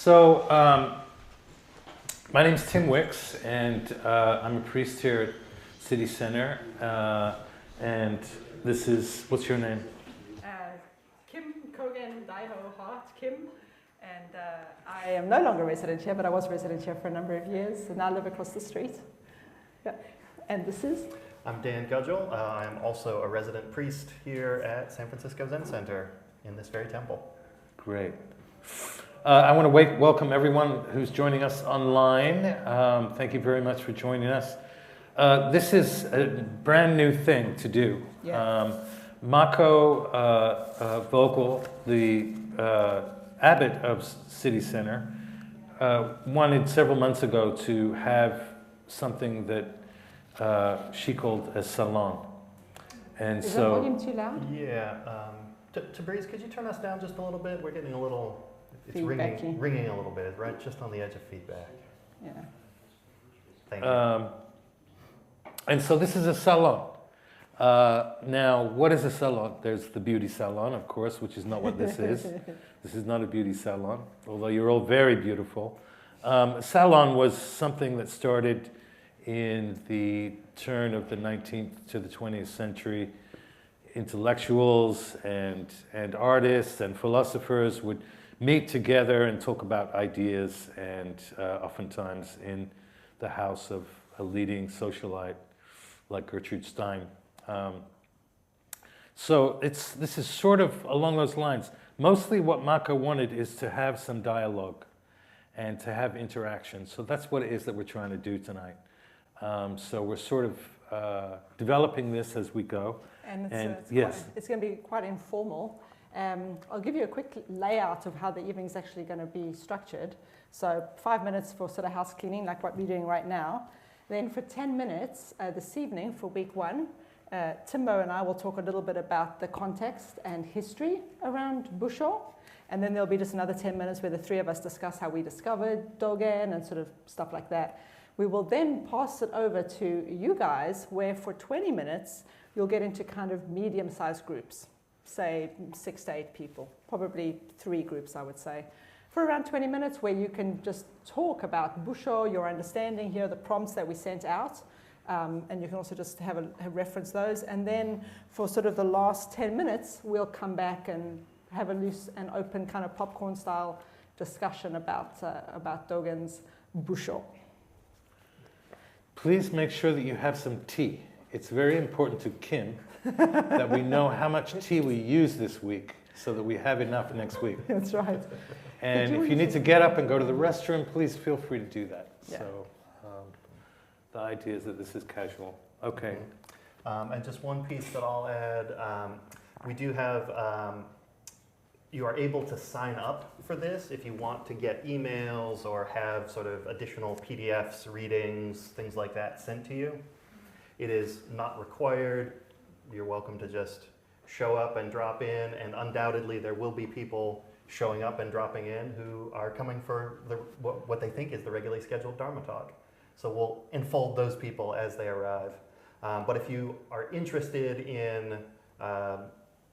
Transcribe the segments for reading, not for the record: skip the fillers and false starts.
So, my name's Tim Wicks, and I'm a priest here at City Center. And this is, what's your name? Kim, Kogen, Dai-Ho, Hart, Kim. And I am no longer resident here, but I was resident here for a number of years, and now I live across the street. Yeah. And this is? I'm Dan Gudgel. I'm also a resident priest here at San Francisco Zen Center in this very temple. Great. I want to welcome everyone who's joining us online. Thank you very much for joining us. This is a brand new thing to do. Yeah. Mako Vogel, the abbot of City Center, wanted several months ago to have something that she called a salon. And is so, that volume too loud? Yeah. Tabriz, could you turn us down just a little bit? We're getting a little, it's Feedbacky. ringing a little bit, right? Just on the edge of feedback. Yeah. Thank you. And so this is a salon. Now, what is a salon? There's the beauty salon, of course, which is not what this is. This is not a beauty salon, although you're all very beautiful. Salon was something that started in the turn of the 19th to the 20th century. Intellectuals and artists and philosophers would meet together and talk about ideas, and oftentimes in the house of a leading socialite like Gertrude Stein. So this is sort of along those lines. Mostly what Mako wanted is to have some dialogue and to have interaction. So that's what it is that we're trying to do tonight. So we're sort of developing this as we go. And yes. It's going to be quite informal. I'll give you a quick layout of how the evening is actually going to be structured. So 5 minutes for sort of house cleaning, like what we're doing right now. Then for 10 minutes this evening for week one, Timbo and I will talk a little bit about the context and history around Busshō. And then there'll be just another 10 minutes where the three of us discuss how we discovered Dogen and sort of stuff like that. We will then pass it over to you guys, where for 20 minutes, you'll get into kind of medium-sized groups, say 6 to 8 people, probably 3 groups, I would say, for around 20 minutes, where you can just talk about Busshō, your understanding, here are the prompts that we sent out, and you can also just have reference those. And then for sort of the last 10 minutes, we'll come back and have a loose and open kind of popcorn-style discussion about Dogen's Busshō. Please make sure that you have some tea. It's very important to Kim that we know how much tea we use this week so that we have enough next week. That's right. And if you need to get up and go to the restroom, please feel free to do that. Yeah. So the idea is that this is casual. Okay. And just one piece that I'll add, we do have, you are able to sign up for this if you want to get emails or have sort of additional PDFs, readings, things like that sent to you. It is not required. You're welcome to just show up and drop in, and undoubtedly there will be people showing up and dropping in who are coming for what they think is the regularly scheduled Dharma talk. So we'll enfold those people as they arrive. But if you are interested in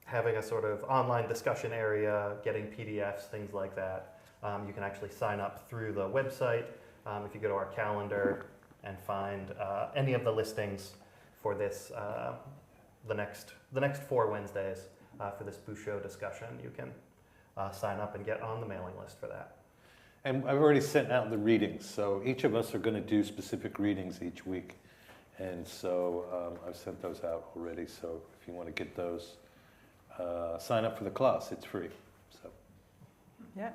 having a sort of online discussion area, getting PDFs, things like that, you can actually sign up through the website. If you go to our calendar and find any of the listings for this, the next 4 Wednesdays for this Busshō discussion, you can sign up and get on the mailing list for that. And I've already sent out the readings, so each of us are going to do specific readings each week. And so I've sent those out already, so if you want to get those, sign up for the class. It's free. So. Yeah.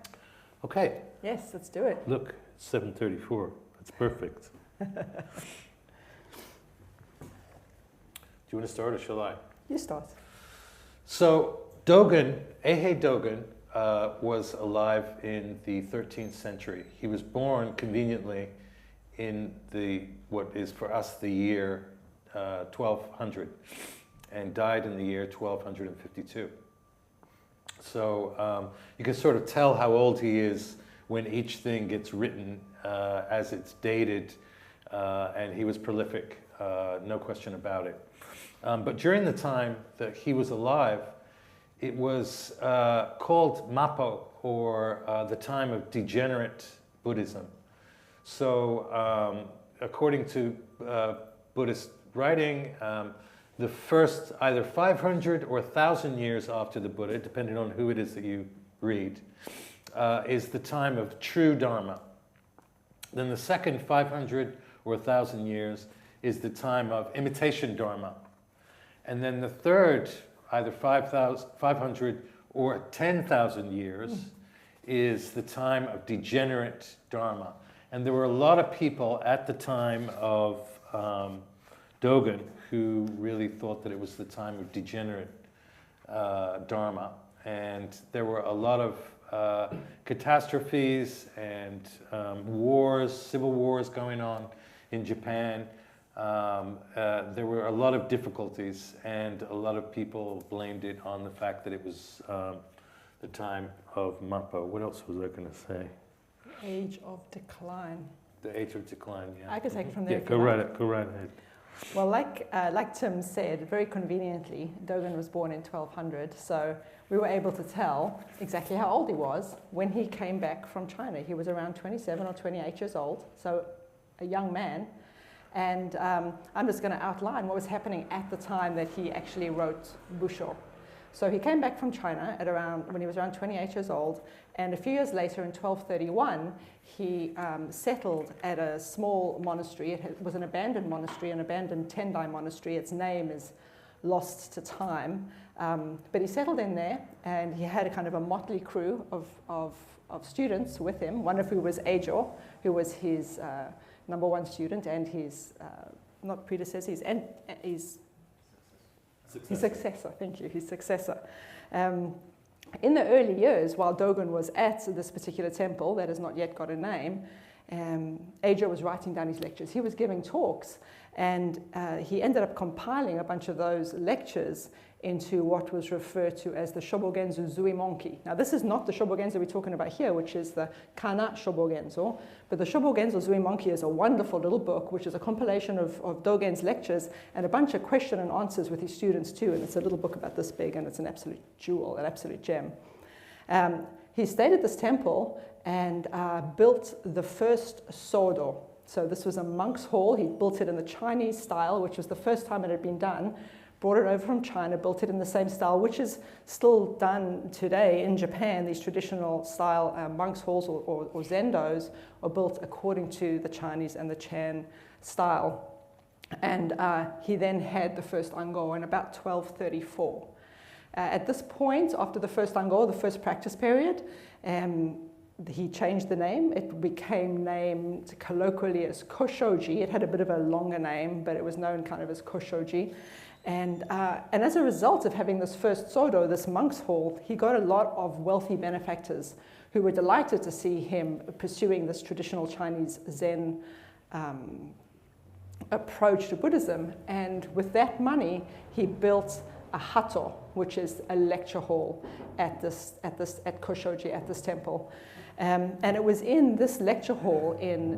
Okay. Yes, let's do it. Look, it's 7:34. That's perfect. Do you want to start or shall I? You start. So Dogen, Eihei Dōgen, was alive in the 13th century. He was born conveniently in what is for us the year 1200, and died in the year 1252. So you can sort of tell how old he is when each thing gets written as it's dated, and he was prolific, no question about it. But during the time that he was alive, it was called Mappo, or the time of degenerate Buddhism. So, according to Buddhist writing, the first either 500 or 1,000 years after the Buddha, depending on who it is that you read, is the time of true dharma. Then the second 500 or 1,000 years is the time of imitation dharma. And then the third, either 500 or 10,000 years, is the time of degenerate dharma. And there were a lot of people at the time of Dogen who really thought that it was the time of degenerate dharma. And there were a lot of catastrophes and wars, civil wars going on in Japan. There were a lot of difficulties, and a lot of people blamed it on the fact that it was the time of Mappo. What else was I going to say? Age of decline. The age of decline, yeah. I could take it from there. Yeah, go right ahead. Well, like Tim said, very conveniently, Dogen was born in 1200, so we were able to tell exactly how old he was when he came back from China. He was around 27 or 28 years old, so a young man. And I'm just going to outline what was happening at the time that he actually wrote Busshō. So he came back from China when he was around 28 years old, and a few years later in 1231, he settled at a small monastery. It was an abandoned monastery, an abandoned Tendai monastery. Its name is lost to time. But he settled in there, and he had a kind of a motley crew of students with him, one of who was Eihei, who was his number one student, and his, not predecessor, his successor, thank you, his successor. In the early years, while Dogen was at this particular temple that has not yet got a name, Eihei was writing down his lectures. He was giving talks, and he ended up compiling a bunch of those lectures into what was referred to as the Shōbōgenzō Zuimonki. Now, this is not the Shōbōgenzō we're talking about here, which is the Kana Shōbōgenzō, but the Shōbōgenzō Zuimonki is a wonderful little book, which is a compilation of Dogen's lectures and a bunch of question and answers with his students too, and it's a little book about this big, and it's an absolute jewel, an absolute gem. He stayed at this temple and built the first sodo. So this was a monk's hall. He built it in the Chinese style, which was the first time it had been done. Brought it over from China, built it in the same style, which is still done today in Japan. These traditional style monks' halls or zendos are built according to the Chinese and the Chan style. And he then had the first Ango in about 1234. At this point, after the first Ango, the first practice period, he changed the name. It became named colloquially as Koshoji. It had a bit of a longer name, but it was known kind of as Koshoji. And as a result of having this first sodo, this monk's hall, he got a lot of wealthy benefactors who were delighted to see him pursuing this traditional Chinese Zen approach to Buddhism. And with that money, he built a hato, which is a lecture hall at Koshoji, at this temple. And it was in this lecture hall in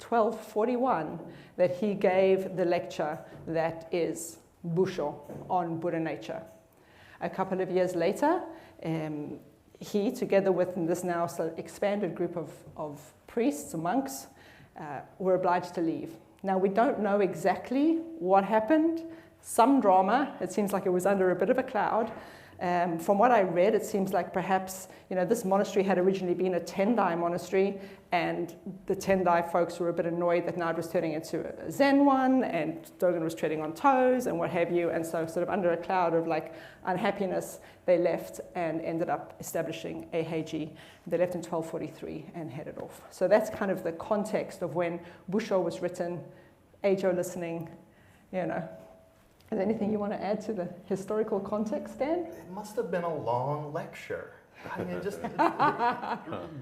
1241 that he gave the lecture that is Busshō on Buddha nature. A couple of years later, he, together with this now expanded group of priests, monks, were obliged to leave. Now, we don't know exactly what happened. Some drama. It seems like it was under a bit of a cloud. From what I read, it seems like perhaps, this monastery had originally been a Tendai monastery, and the Tendai folks were a bit annoyed that now it was turning into a Zen one, and Dogen was treading on toes and what have you, and so sort of under a cloud of unhappiness, they left and ended up establishing Eihei. They left in 1243 and headed off. So that's kind of the context of when Busshō was written, Eihei listening, Is there anything you want to add to the historical context, Dan? It must have been a long lecture. I mean,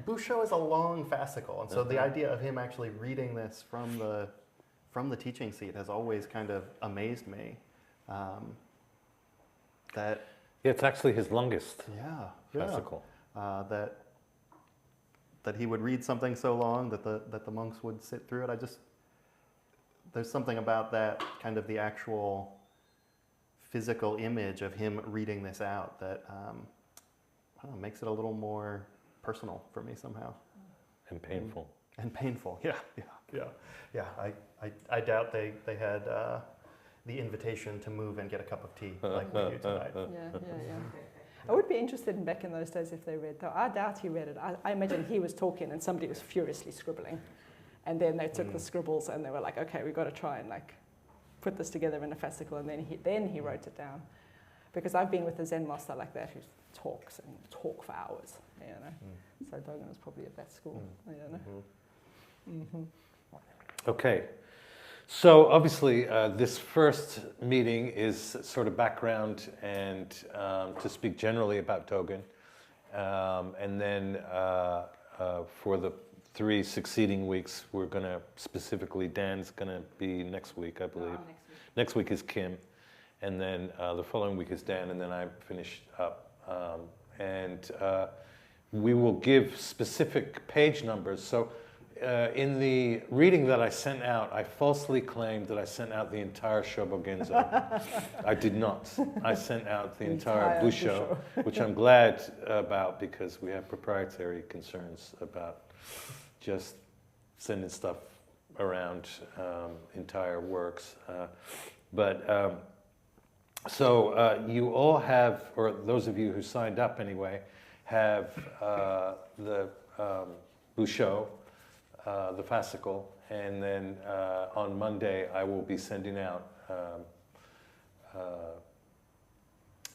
Busshō is a long fascicle, and so the idea of him actually reading this from the teaching seat has always kind of amazed me. It's actually his longest fascicle. That he would read something so long that the monks would sit through it. There's something about that, kind of the actual physical image of him reading this out that I don't know, makes it a little more personal for me somehow. And painful. And painful, yeah. I doubt they had the invitation to move and get a cup of tea like we do tonight. Yeah. I would be interested in back in those days if they read, though I doubt he read it. I imagine he was talking and somebody was furiously scribbling. And then they took the scribbles and they were like, okay, we've got to try and like put this together in a fascicle, and then he wrote it down. Because I've been with a Zen master like that who talks and talk for hours, you know. So Dogen was probably at that school, you know. Okay, so obviously this first meeting is sort of background and to speak generally about Dogen, and then for the 3 succeeding weeks we're going to specifically, Dan's going to be next week, I believe. Next week is Kim, and then the following week is Dan, and then I finish up. And we will give specific page numbers. So in the reading that I sent out, I falsely claimed that I sent out the entire Shōbōgenzō. I did not. I sent out the entire Busshō, which I'm glad about because we have proprietary concerns about just sending stuff around entire works. So you all have, or those of you who signed up anyway, have the Busshō, the fascicle, and then on Monday I will be sending out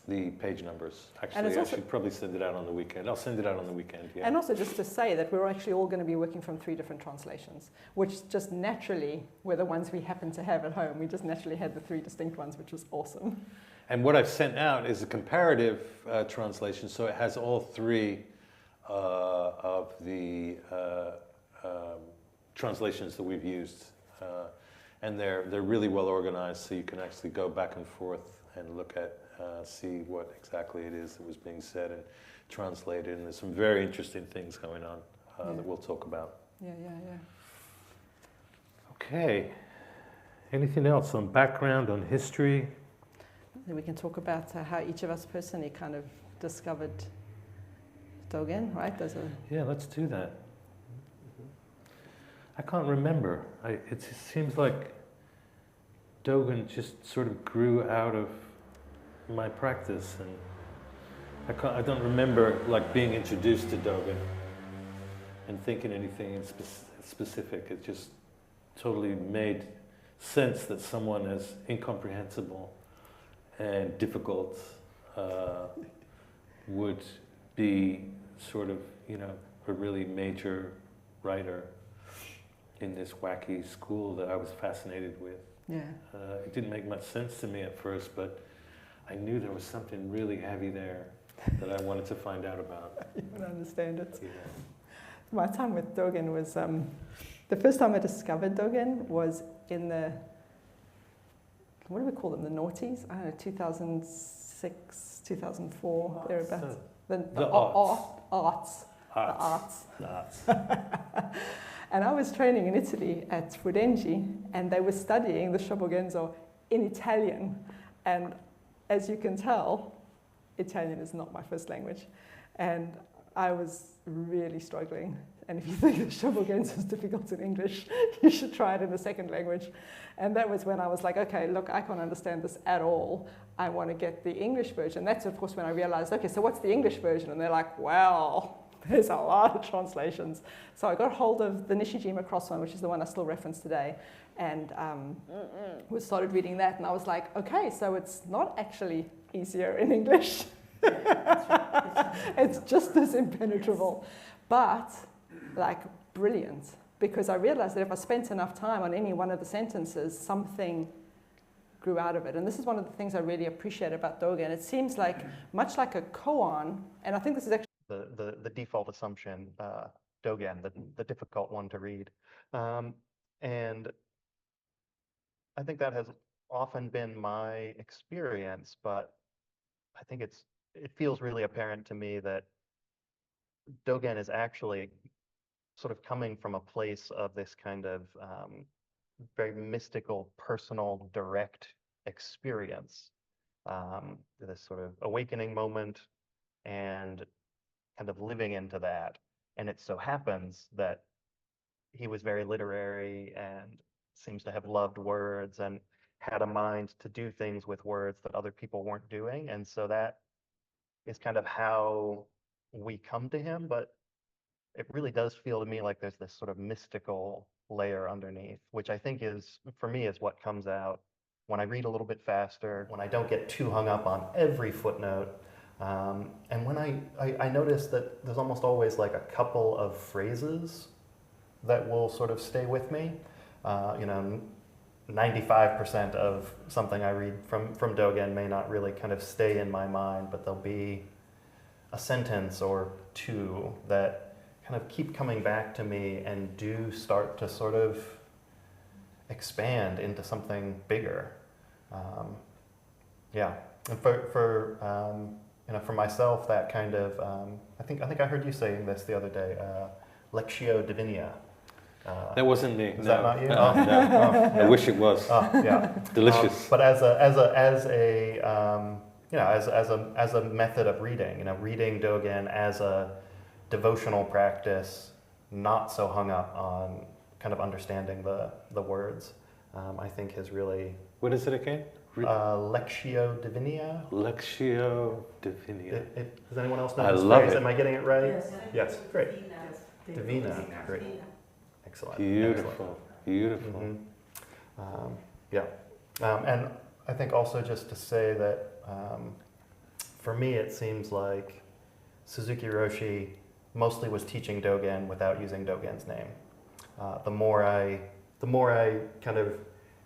the page numbers. Actually, I should probably send it out on the weekend. I'll send it out on the weekend, yeah. And also just to say that we're actually all going to be working from 3 different translations, which just naturally were the ones we happen to have at home. We just naturally had the 3 distinct ones, which was awesome. And what I've sent out is a comparative translation, so it has all 3 of the translations that we've used. And they're really well organized, so you can actually go back and forth and look at see what exactly it is that was being said and translated, and there's some very interesting things going on that we'll talk about. Yeah. Okay. Anything else on background, on history? Then we can talk about how each of us personally kind of discovered Dogen, right? Yeah, let's do that. I can't remember. It seems like Dogen just sort of grew out of my practice, and I don't remember like being introduced to Dogen and thinking anything in specific. It just totally made sense that someone as incomprehensible and difficult would be sort of, you know, a really major writer in this wacky school that I was fascinated with. Yeah. It didn't make much sense to me at first, but I knew there was something really heavy there that I wanted to find out about. You don't understand it. Yeah. My time with Dogen was, the first time I discovered Dogen was in the, what do we call them, the noughties? I don't know, 2006, 2004, thereabouts. The arts. The arts. And I was training in Italy at Fudenji, and they were studying the Shōbōgenzō in Italian. And as you can tell, Italian is not my first language. And I was really struggling. And if you think the Shōbōgenzō is difficult in English, you should try it in a second language. And that was when I was like, okay, look, I can't understand this at all. I want to get the English version. That's, of course, when I realized, okay, so what's the English version? And they're like, well, there's a lot of translations. So I got hold of the Nishijima Cross one, which is the one I still reference today, and we started reading that, and I was like, okay, so it's not actually easier in English. It's just as impenetrable, but like brilliant, because I realized that if I spent enough time on any one of the sentences, something grew out of it. And this is one of the things I really appreciate about Dogen. It seems like, much like a koan, and I think this is actually the default assumption, Dogen, the difficult one to read. And I think that has often been my experience, but I think it feels really apparent to me that Dogen is actually sort of coming from a place of this kind of very mystical, personal, direct experience this sort of awakening moment, and kind of living into that. And it so happens that he was very literary and seems to have loved words and had a mind to do things with words that other people weren't doing. And so that is kind of how we come to him, but it really does feel to me like there's this sort of mystical layer underneath, which I think is, for me, is what comes out when I read a little bit faster, when I don't get too hung up on every footnote. And when I notice that there's almost always like a couple of phrases that will sort of stay with me. 95% of something I read from Dogen may not really kind of stay in my mind, but there'll be a sentence or two that kind of keep coming back to me and do start to sort of expand into something bigger. And for myself, that kind of I think I heard you saying this the other day, Lectio Divina. That wasn't me. Is that not you? Oh, no. I wish it was. Yeah. Delicious. But as a method of reading, reading Dogen as a devotional practice, not so hung up on kind of understanding the words, I think has really. What is it again? Lectio Divina. Lectio Divina. Does anyone else know I this love phrase? it. Am I getting it right? Yes. Yes, great. Divina. Great. Excellent. Beautiful. Beautiful. And I think also just to say that for me it seems like Suzuki Roshi mostly was teaching Dogen without using Dogen's name. The more I kind of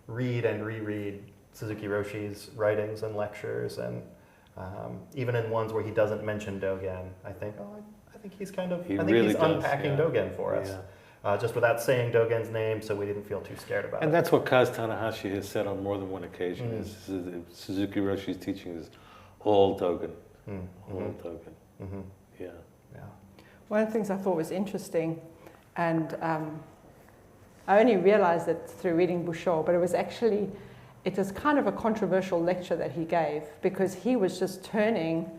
read and reread Suzuki Roshi's writings and lectures, and even in ones where he doesn't mention Dogen, I think he's unpacking Dogen for us. Yeah. Just without saying Dogen's name, so we didn't feel too scared about it. And that's what Kaz Tanahashi has said on more than one occasion. Is Suzuki Roshi's teaching is all Dogen. All Dogen. Yeah. One of the things I thought was interesting, and I only realized it through reading Busshō, but it was kind of a controversial lecture that he gave, because he was just turning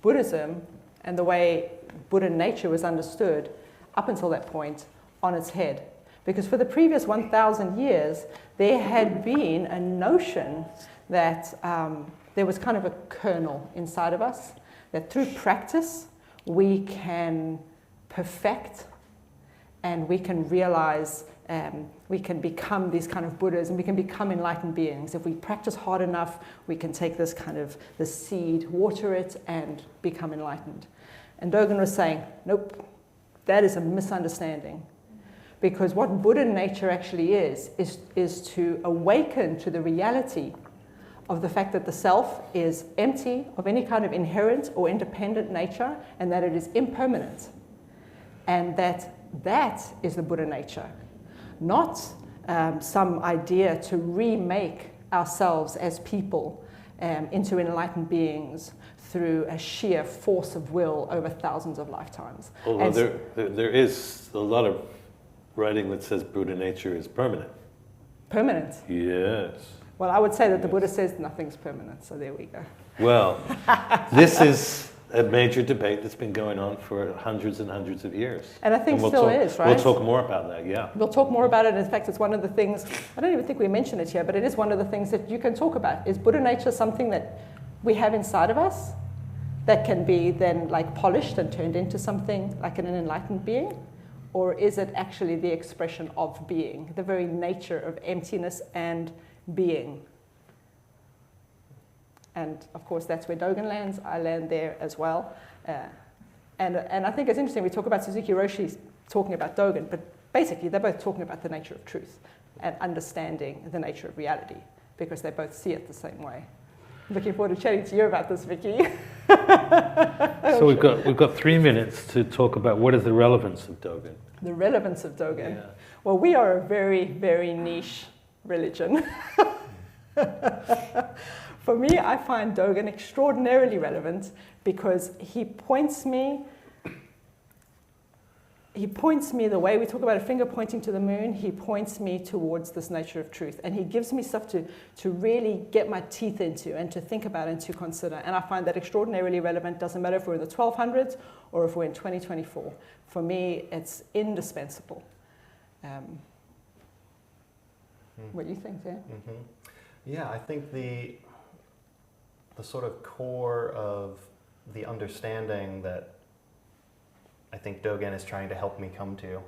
Buddhism and the way Buddha nature was understood up until that point on its head. Because for the previous 1,000 years, there had been a notion that there was kind of a kernel inside of us, that through practice we can perfect and we can realize, we can become these kind of Buddhas and we can become enlightened beings. If we practice hard enough, we can take this seed, water it, and become enlightened. And Dogen was saying, nope, that is a misunderstanding. Because what Buddha nature actually is to awaken to the reality of the fact that the self is empty of any kind of inherent or independent nature, and that it is impermanent. And that is the Buddha nature, not some idea to remake ourselves as people into enlightened beings through a sheer force of will over thousands of lifetimes. Although there is a lot of writing that says Buddha nature is permanent. Permanent? Yes. Well, I would say that the Buddha says nothing's permanent, so there we go. Well, this is a major debate that's been going on for hundreds and hundreds of years. And I think still is, right? We'll talk more about that, yeah. We'll talk more about it. In fact, it's one of the things, I don't even think we mentioned it here, but it is one of the things that you can talk about. Is Buddha nature something that we have inside of us that can be then like polished and turned into something like an enlightened being? Or is it actually the expression of being, the very nature of emptiness and being? And of course, that's where Dogen lands. I land there as well. And I think it's interesting, we talk about Suzuki Roshi talking about Dogen, but basically they're both talking about the nature of truth and understanding the nature of reality, because they both see it the same way. Looking forward to chatting to you about this, Vicky. So we've got 3 minutes to talk about what is the relevance of Dogen. The relevance of Dogen. Yeah. Well, we are a very, very niche religion. For me, I find Dogen extraordinarily relevant because he points me he points me the way we talk about a finger pointing to the moon. He points me towards this nature of truth, and he gives me stuff to really get my teeth into and to think about and to consider. And I find that extraordinarily relevant. Doesn't matter if we're in the 1200s or if we're in 2024. For me, it's indispensable. What do you think, Dan? Yeah, I think the sort of core of the understanding that I think Dogen is trying to help me come to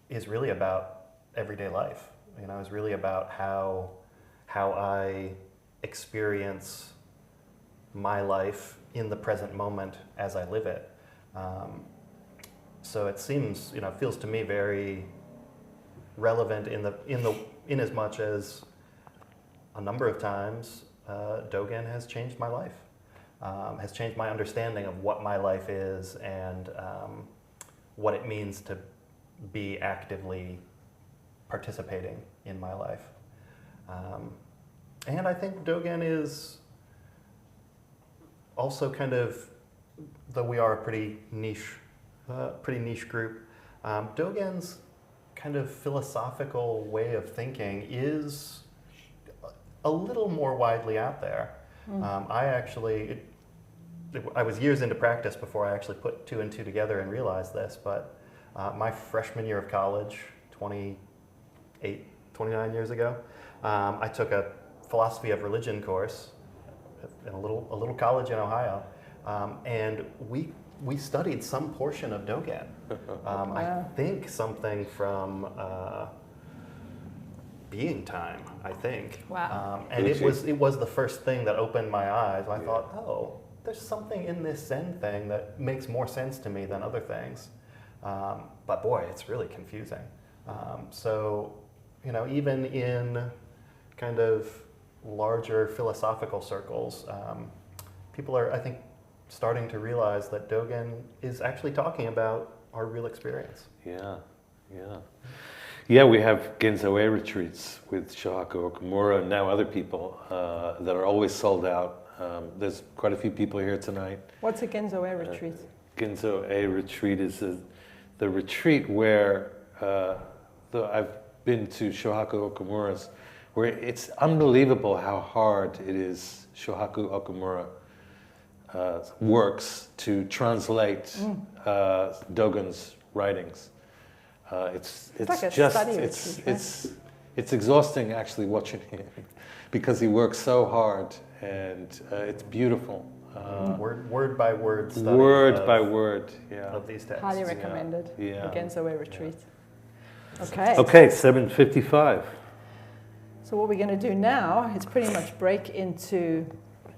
is really about everyday life. You know, is really about how I experience my life in the present moment as I live it. So it seems, you know, feels to me very relevant in as much as a number of times Dogen has changed my life. Has changed my understanding of what my life is and what it means to be actively participating in my life. And I think Dogen is also kind of, though we are a pretty niche group, Dogen's kind of philosophical way of thinking is a little more widely out there. I was years into practice before I actually put two and two together and realized this, but my freshman year of college, 29 years ago, I took a philosophy of religion course in a little college in Ohio, and we studied some portion of Dogen. I think something from Being Time, I think. Wow. And it was the first thing that opened my eyes. I thought, oh, there's something in this Zen thing that makes more sense to me than other things. But boy, it's really confusing. So, you know, even in kind of larger philosophical circles, people are, I think, starting to realize that Dogen is actually talking about our real experience. Yeah, we have Genzo-e retreats with Shohaku Okumura and now other people that are always sold out. There's quite a few people here tonight. What's a Genzo-e retreat? Genzo-e retreat is the retreat where I've been to Shohaku Okumura's, where it's unbelievable how hard it is Shohaku Okumura works to translate Dogen's writings. It's like a just study retreat, it's exhausting actually watching him because he works so hard and it's beautiful. Word by word study. Of these texts. Highly recommended. Yeah. The Genzo-e retreat. Okay. Okay, 7:55. So what we're going to do now is pretty much break into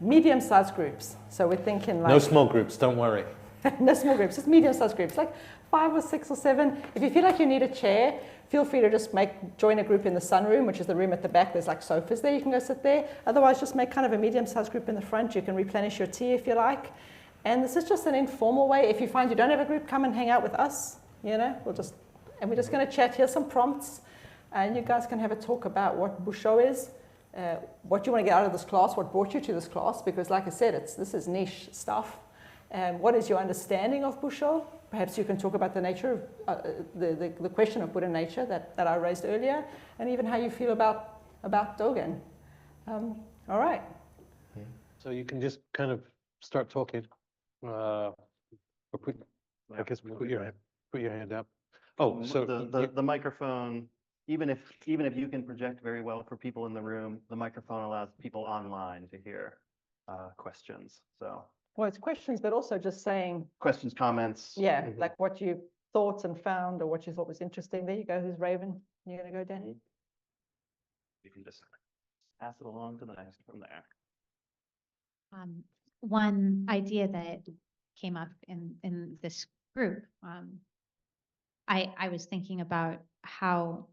medium-sized groups. So we're thinking like... No small groups, don't worry. No small groups, just medium-sized groups, like 5 or 6 or 7. If you feel like you need a chair, feel free to just join a group in the sunroom, which is the room at the back. There's like sofas there, you can go sit there. Otherwise, just make kind of a medium-sized group in the front. You can replenish your tea if you like. And this is just an informal way. If you find you don't have a group, come and hang out with us. You know, we're just going to chat. Here's some prompts. And you guys can have a talk about what Busshō is, what you want to get out of this class, what brought you to this class, because like I said, this is niche stuff. What is your understanding of Busshō? Perhaps you can talk about the nature of the question of Buddha nature that I raised earlier, and even how you feel about Dogen. All right. So you can just kind of start talking, or put your hand up. Oh, so the microphone. Even if you can project very well for people in the room, the microphone allows people online to hear questions. So. Well, it's questions, but also just saying... Questions, comments. Yeah, like what you thought and found or what you thought was interesting. There you go. Who's Raven? You're going to go, Danny? You can just pass it along to the next from there. One idea that came up in this group, I was thinking about how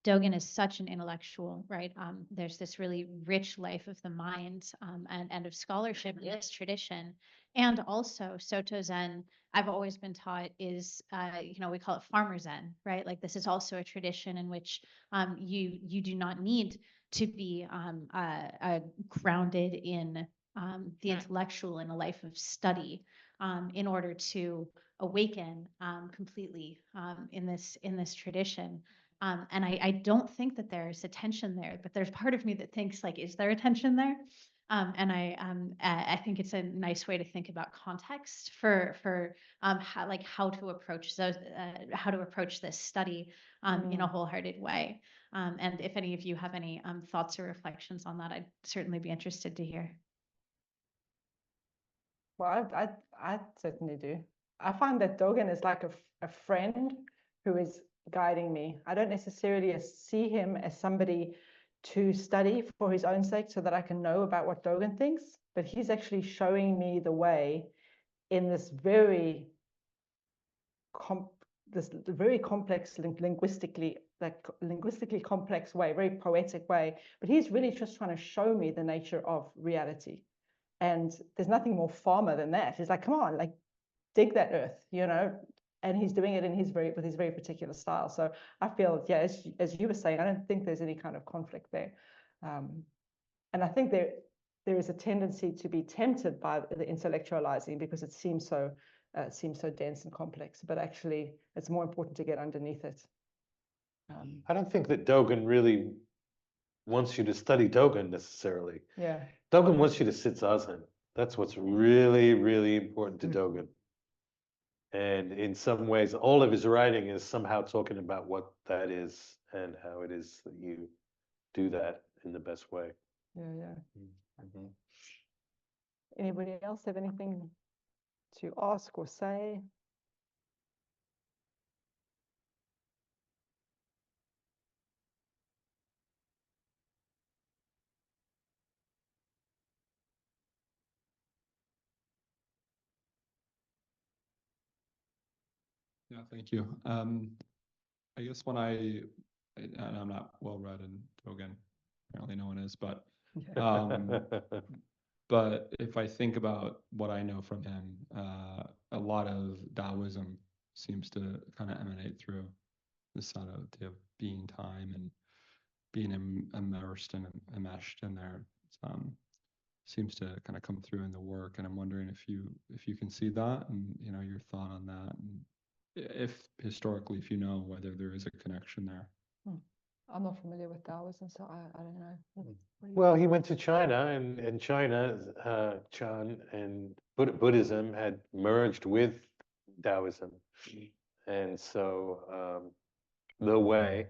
Dogen is such an intellectual, right? There's this really rich life of the mind and of scholarship in this tradition. And also Soto Zen, I've always been taught is, we call it farmer Zen, right? Like this is also a tradition in which you do not need to be grounded in the intellectual in a life of study in order to awaken completely in this tradition. And I don't think that there's a tension there, but there's part of me that thinks like, is there a tension there? And I think it's a nice way to think about context for how to approach those, how to approach this study in a wholehearted way. And if any of you have any thoughts or reflections on that, I'd certainly be interested to hear. Well, I certainly do. I find that Dogen is like a friend who is guiding me. I don't necessarily see him as somebody to study for his own sake so that I can know about what Dogen thinks, but he's actually showing me the way in this very complex linguistically complex way, very poetic way. But he's really just trying to show me the nature of reality. And there's nothing more farmer than that. He's like, come on, like dig that earth, you know, and he's doing it in with his very particular style. So I feel, yeah, as you were saying, I don't think there's any kind of conflict there. And I think there is a tendency to be tempted by the intellectualizing because it seems so dense and complex, but actually it's more important to get underneath it. I don't think that Dogen really wants you to study Dogen necessarily. Yeah. Dogen wants you to sit zazen. That's what's really, really important to Dogen. And in some ways, all of his writing is somehow talking about what that is and how it is that you do that in the best way. Yeah. Mm-hmm. Anybody else have anything to ask or say? Yeah, thank you. I guess when and I'm not well read in Dogen, apparently no one is, but but if I think about what I know from him, a lot of Taoism seems to kind of emanate through this idea of being time and being immersed and enmeshed in there. Seems to kind of come through in the work, and I'm wondering if you can see that, and your thought on that, and if historically, if you know whether there is a connection there. I'm not familiar with Taoism, so I don't know. Well, he went to China, and in China, Chan and Buddhism had merged with Taoism. And so the way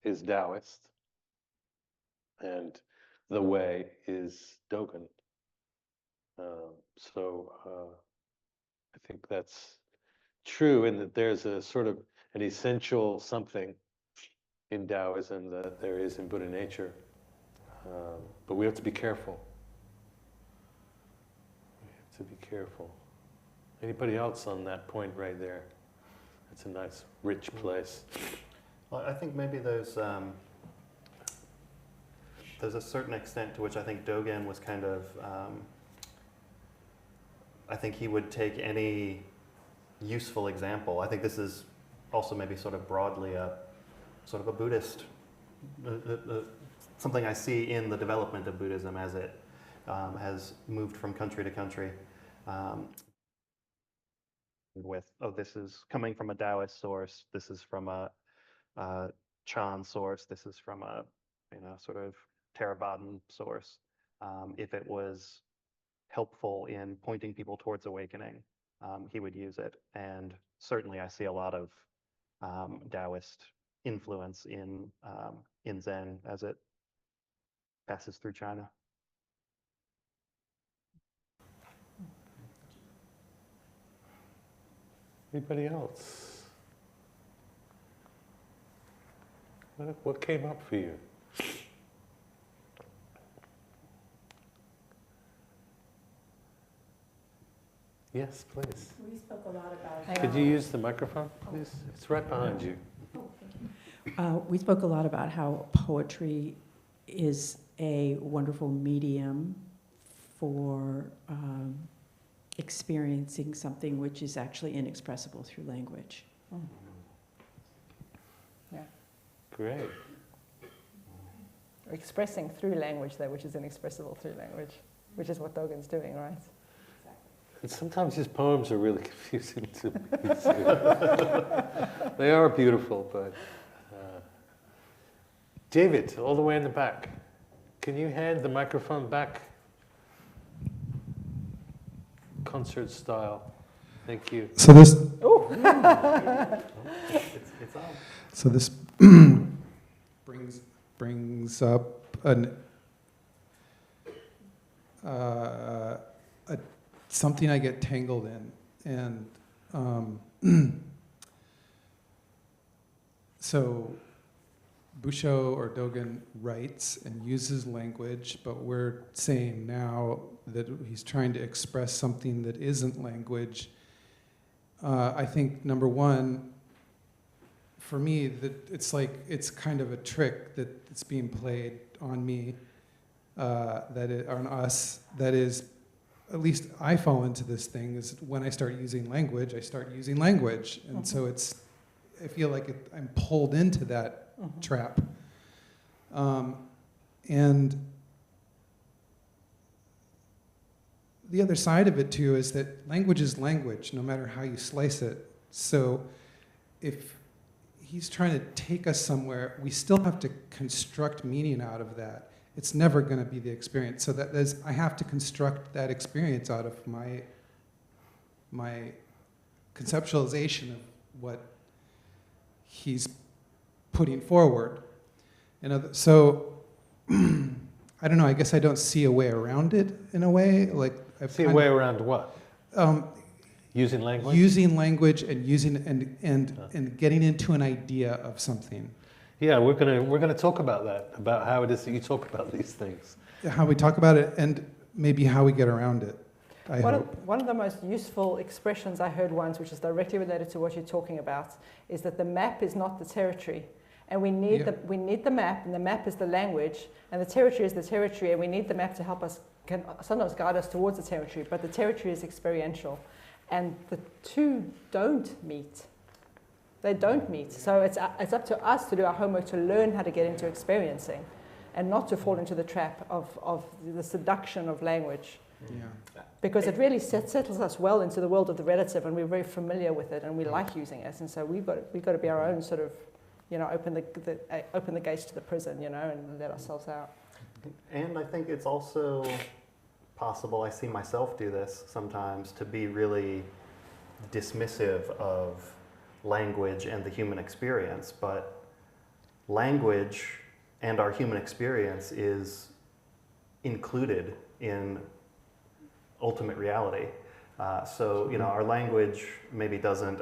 is Taoist, and the way is Dogen. So I think that's true, in that there's a sort of an essential something in Taoism that there is in Buddha nature. But we have to be careful. We have to be careful. Anybody else on that point right there? It's a nice, rich place. Well, I think maybe there's a certain extent to which I think Dogen was kind of, I think he would take any useful example. I think this is also maybe sort of broadly a sort of a Buddhist, something I see in the development of Buddhism as it has moved from country to country. This is coming from a Taoist source, this is from a Chan source, this is from a sort of Theravadan source. If it was helpful in pointing people towards awakening, he would use it. And certainly I see a lot of Taoist influence in Zen as it passes through China. Anybody else? What came up for you? Yes, please. We spoke a lot about. Could you use the microphone, please? It's right behind you. We spoke a lot about how poetry is a wonderful medium for experiencing something which is actually inexpressible through language. Yeah. Great. Expressing through language, though, which is inexpressible through language, which is what Dogen's doing, right? And sometimes his poems are really confusing to me too. They are beautiful, but... David, all the way in the back. Can you hand the microphone back? Concert style. Thank you. So this, It's on. so this brings up something I get tangled in, and so Busshō or Dogen writes and uses language, but we're saying now that he's trying to express something that isn't language. I think number one, for me, that it's kind of a trick that's being played on me, on us. That is, at least I fall into this thing. Is when I start using language, I start using language, and so I feel like I'm pulled into that trap. And the other side of it too is that language is language, no matter how you slice it. So if he's trying to take us somewhere, we still have to construct meaning out of that. It's never going to be the experience. So I have to construct that experience out of my conceptualization of what he's putting forward. And so, I don't know, I guess I don't see a way around it in a way. Like See a way around what? Using language? Using language and and getting into an idea of something. Yeah, we're gonna talk about that, about how it is that you talk about these things. How we talk about it and maybe how we get around it. One of the most useful expressions I heard once, which is directly related to what you're talking about, is that the map is not the territory. And we need the map, and the map is the language, and the territory is the territory, and we need the map to help us, can sometimes guide us towards the territory, but the territory is experiential. And the two don't meet. They don't meet. So it's up to us to do our homework to learn how to get into experiencing and not to fall into the trap of the seduction of language. Yeah. Because it really settles us well into the world of the relative, and we're very familiar with it, and we like using it. And so we've got to be our own sort of, open the gates to the prison, and let ourselves out. And I think it's also possible, I see myself do this sometimes, to be really dismissive of language and the human experience, but language and our human experience is included in ultimate reality. So, our language maybe doesn't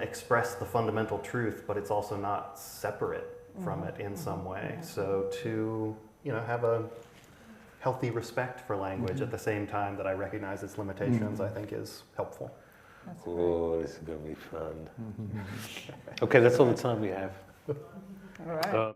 express the fundamental truth, but it's also not separate from it in some way. So to, have a healthy respect for language at the same time that I recognize its limitations, I think is helpful. Oh, this is going to be fun. Okay, that's all the time we have. All right.